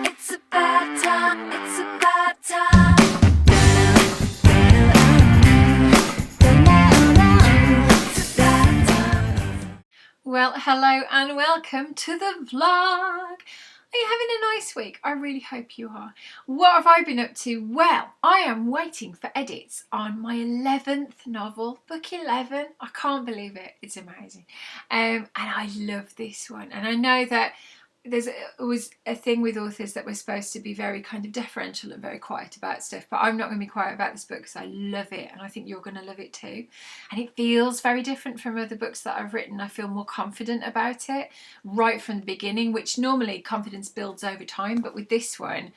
It's about time, it's about time. It's about time. Well, hello and welcome to the vlog. Are you having a nice week? I really hope you are. What have I been up to? Well, I am waiting for edits on my 11th novel, book 11. I can't believe it. It's amazing. And I love this one. And I know that there's always a thing with authors that we're supposed to be very kind of deferential and very quiet about stuff, but I'm not going to be quiet about this book because I love it and I think you're going to love it too. And it feels very different from other books that I've written. I feel more confident about it right from the beginning, which normally confidence builds over time, but with this one,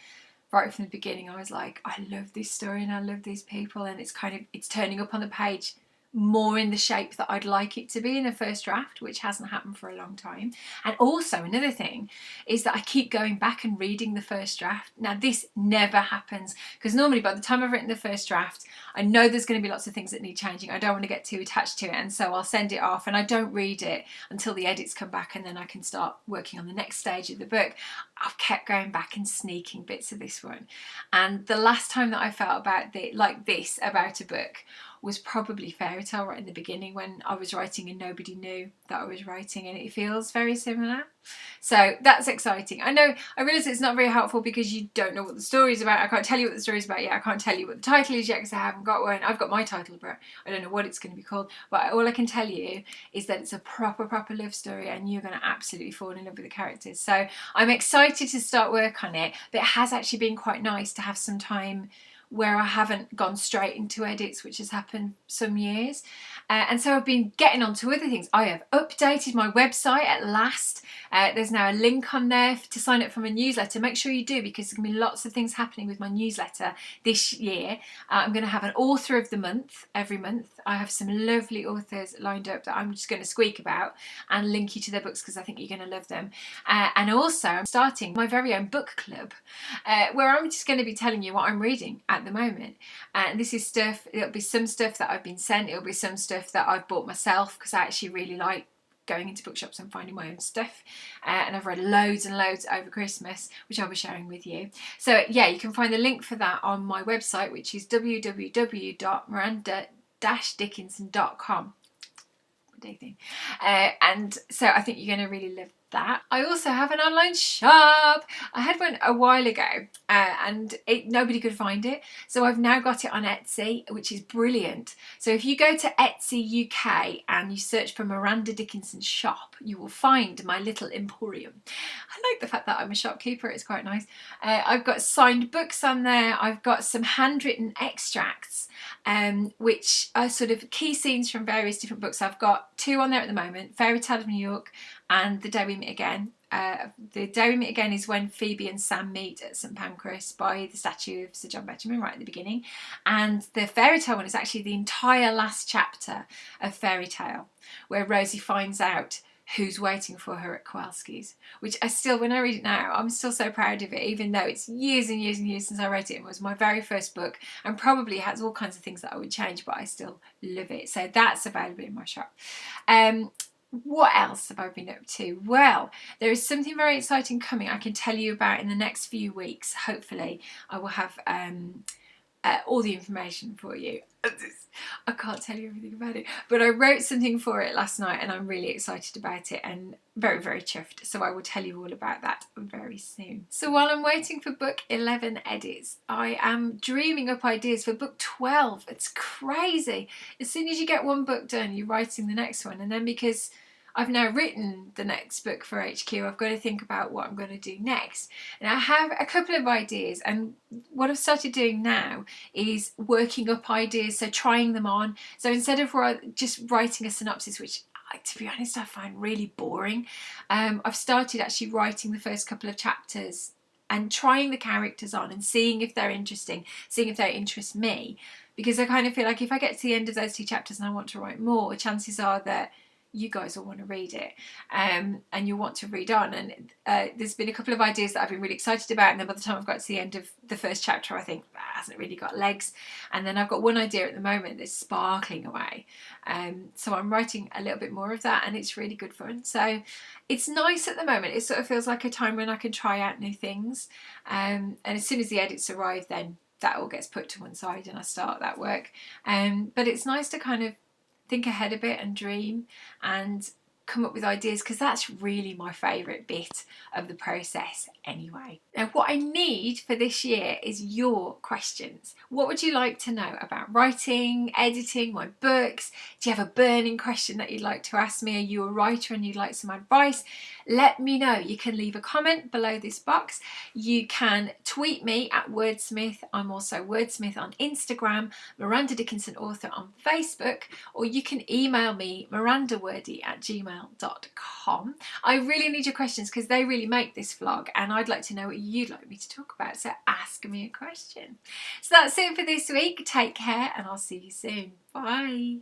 right from the beginning, I was like, I love this story and I love these people, and it's turning up on the page more in the shape that I'd like it to be in the first draft, which hasn't happened for a long time. And also another thing is that I keep going back and reading the first draft. Now this never happens because normally by the time I've written the first draft, I know there's going to be lots of things that need changing. I don't want to get too attached to it, and so I'll send it off and I don't read it until the edits come back, and then I can start working on the next stage of the book. I've kept going back and sneaking bits of this one, and the last time that I felt about this about a book was probably Fairy Tale right in the beginning when I was writing and nobody knew that I was writing, and it feels very similar. So that's exciting. I realise it's not very helpful because you don't know what the story is about. I can't tell you what the story is about yet. I can't tell you what the title is yet because I haven't got one. I've got my title, but I don't know what it's going to be called. But all I can tell you is that it's a proper love story and you're going to absolutely fall in love with the characters. So I'm excited to start work on it, but it has actually been quite nice to have some time where I haven't gone straight into edits, which has happened some years. And so I've been getting on to other things. I have updated my website at last. There's now a link on there to sign up for my newsletter. Make sure you do, because there's going to be lots of things happening with my newsletter this year. I'm going to have an author of the month every month. I have some lovely authors lined up that I'm just going to squeak about and link you to their books because I think you're going to love them. And also I'm starting my very own book club where I'm just going to be telling you what I'm reading at the moment. And this is stuff, it'll be some stuff that I've been sent, it'll be some stuff that I've bought myself because I actually really like going into bookshops and finding my own stuff, and I've read loads and loads over Christmas, which I'll be sharing with you. So yeah, you can find the link for that on my website, which is www.MirandaDickinson.com. What do you think? And so I think you're going to really love that. I also have an online shop. I had one a while ago and nobody could find it, so I've now got it on Etsy, which is brilliant. So if you go to Etsy UK and you search for Miranda Dickinson shop, you will find my little emporium. I like the fact that I'm a shopkeeper, it's quite nice. I've got signed books on there, I've got some handwritten extracts which are sort of key scenes from various different books. I've got 2 on there at the moment, Fairy Tale of New York and The Day We Meet Again. The Day We Meet Again is when Phoebe and Sam meet at St Pancras by the statue of Sir John Betjeman right at the beginning. And the Fairy Tale one is actually the entire last chapter of Fairy Tale, where Rosie finds out who's waiting for her at Kowalski's, which I still, when I read it now, I'm still so proud of it, even though it's years and years and years since I wrote it. It was my very first book and probably has all kinds of things that I would change, but I still love it. So that's available in my shop. What else have I been up to? Well, there is something very exciting coming I can tell you about in the next few weeks. Hopefully I will have all the information for you. I can't tell you everything about it, but I wrote something for it last night and I'm really excited about it and very chuffed, so I will tell you all about that very soon. So while I'm waiting for book 11 edits, I am dreaming up ideas for book 12. It's crazy. As soon as you get one book done, you're writing the next one, and then because I've now written the next book for HQ, I've got to think about what I'm going to do next. And I have a couple of ideas, and what I've started doing now is working up ideas, so trying them on. So instead of just writing a synopsis, which to be honest I find really boring, I've started actually writing the first couple of chapters and trying the characters on and seeing if they're interesting, seeing if they interest me. Because I kind of feel like if I get to the end of those 2 chapters and I want to write more, chances are that you guys will want to read it, and you'll want to read on. And there's been a couple of ideas that I've been really excited about, and then by the time I've got to the end of the first chapter, I think that hasn't really got legs. And then I've got one idea at the moment that's sparkling away, so I'm writing a little bit more of that, and it's really good fun. So it's nice at the moment. It sort of feels like a time when I can try out new things, and as soon as the edits arrive, then that all gets put to one side and I start that work. But it's nice to kind of think ahead a bit and dream and come up with ideas, because that's really my favourite bit of the process anyway. Now, what I need for this year is your questions. What would you like to know about writing, editing, my books? Do you have a burning question that you'd like to ask me? Are you a writer and you'd like some advice? Let me know. You can leave a comment below this box. You can tweet me at Wordsmith. I'm also Wordsmith on Instagram, MirandaDickinson Author on Facebook, or you can email me mirandawordy@gmail.com. I really need your questions because they really make this vlog, and I'd like to know what you'd like me to talk about, so ask me a question. So that's it for this week. Take care, and I'll see you soon. Bye.